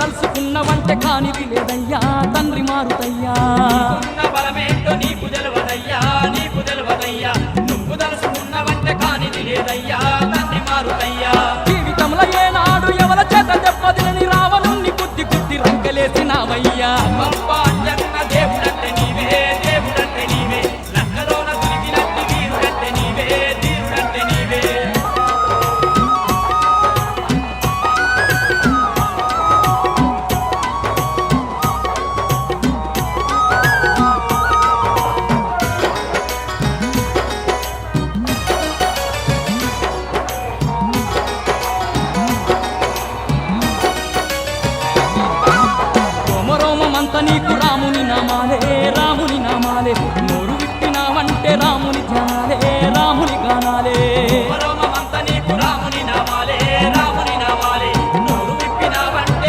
దలుసుకున్నవంటే కానిది లేదయ్యా తండ్రి మారుతయ్యా బలమేంటో నీకు తెలవదయ్యా నీకు తెలవదయ్యా నువ్వు దలుసుకున్నవంటే కానిది లేదయ్యా తండ్రి మారుతయ్యా జీవితంలో ఏనాడు ఎవల చేత దెబ్బతిని రావణుణ్ణి బుద్ధి బుద్ధి రంకెలేసినావయ్యా అంజన్న దేవుడంటే నీవే దేవుడంటే నీవే లంకలోన తిరిగినట్టి వీరుడంటే నీవే ధీరుడంటే నీవే రోమరోమమంత నీకు రాముని నామాలే నోరు విప్పినావంటే రాముని ధ్యానాలే రాముని గానాలే